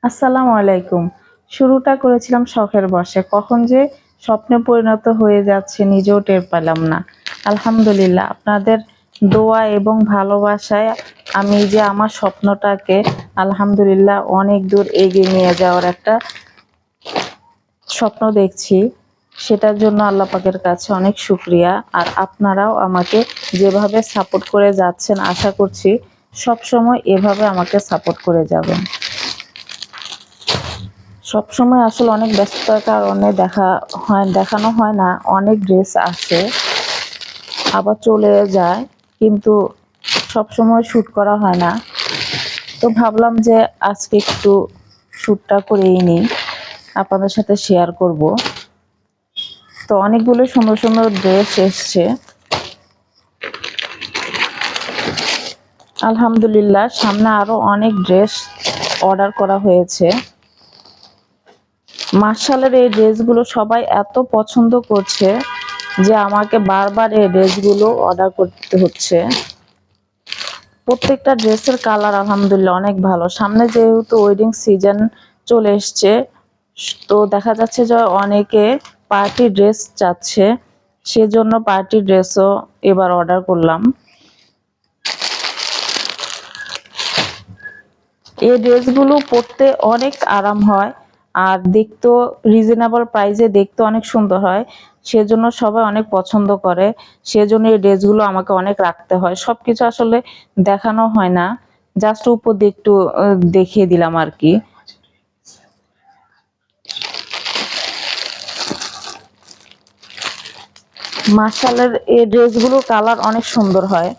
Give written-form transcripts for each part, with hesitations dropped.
আসসালামু আলাইকুম। শুরুটা করেছিলাম শখের বশে। কখন যে স্বপ্নে পরিণত হয়ে যাচ্ছে নিজেও টের পেলাম না। আলহামদুলিল্লাহ আপনাদের দোয়া এবং ভালোবাসায় আমি যে আমার স্বপ্নটাকে আলহামদুলিল্লাহ অনেক দূর এগিয়ে নিয়ে যাওয়ার একটা স্বপ্ন দেখছি। সেটার জন্য আল্লাহ পাকের কাছে অনেক শুকরিয়া। আর আপনারাও আমাকে যেভাবে সাপোর্ট করে যাচ্ছেন আশা করছি সবসময় এভাবে আমাকে সাপোর্ট করে যাবেন। সবসময় আসলে অনেক ব্যস্ততার কারণে দেখানো হয় না। অনেক ড্রেস আসে আবার চলে যায়, কিন্তু সবসময় শ্যুট করা হয় না। তো ভাবলাম যে আজকে একটু শ্যুটটা করেই নিই, আপনাদের সাথে শেয়ার করব। তো অনেকগুলো সুন্দর সুন্দর ড্রেস এসছে আলহামদুলিল্লাহ। সামনে আরো অনেক ড্রেস অর্ডার করা হয়েছে। মার্শালের এই ড্রেসগুলো সবাই এত পছন্দ করছে যে আমাকে বারবার এই ড্রেসগুলো অর্ডার করতে হচ্ছে। প্রত্যেকটা ড্রেসের কালার আলহামদুলিল্লাহ অনেক ভালো। সামনে যেহেতু ওয়েডিং সিজন চলে এসছে, তো দেখা যাচ্ছে যে অনেকে পার্টি ড্রেস চাচ্ছে, সেজন্য পার্টি ড্রেসও এবার অর্ডার করলাম। এই ড্রেসগুলো পরতে অনেক আরাম হয় আর দেখতেও রিজনেবল প্রাইসে দেখতে অনেক সুন্দর হয়, সেজন্য সবাই অনেক পছন্দ করে। সেজন্য এই ড্রেসগুলো আমাকে অনেক রাখতে হয়। সবকিছু আসলে দেখানো হয় না, জাস্ট উপর দিয়ে একটু দেখিয়ে দিলাম আর কি। মার্শালের এই ড্রেসগুলোর কালার অনেক সুন্দর হয়।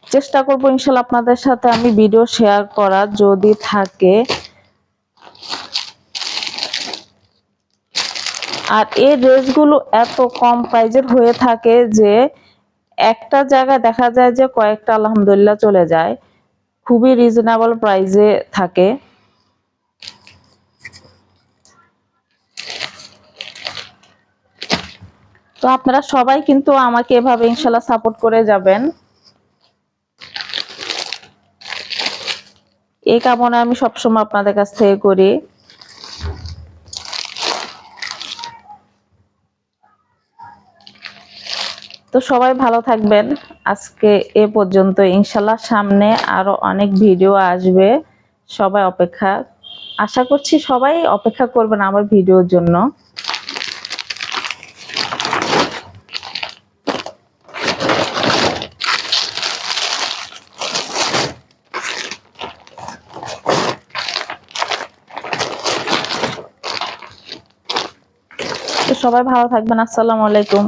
চেষ্টা করবো ইনশাল্লাহ আপনাদের সাথে আমি ভিডিও শেয়ার করার, যদি থাকে। আর এই ড্রেসগুলো এত কম প্রাইজের হয়ে থাকে যে একটা জায়গায় দেখা যায় যে কয়েকটা আলহামদুলিল্লাহ চলে যায়। খুবই রিজনেবল প্রাইসে থাকে। তো আপনারা সবাই কিন্তু আমাকে এভাবে ইনশাল্লাহ সাপোর্ট করে যাবেন, এই কামনা আমি সবসময় আপনাদের কাছ থেকে করি। তো সবাই ভালো থাকবেন। আজকে এ পর্যন্ত, ইনশাল্লাহ সামনে আরো অনেক ভিডিও আসবে। সবাই আশা করছি সবাই অপেক্ষা করবেন আমার ভিডিওর জন্য। তো সবাই ভালো থাকবেন। আসসালামু আলাইকুম।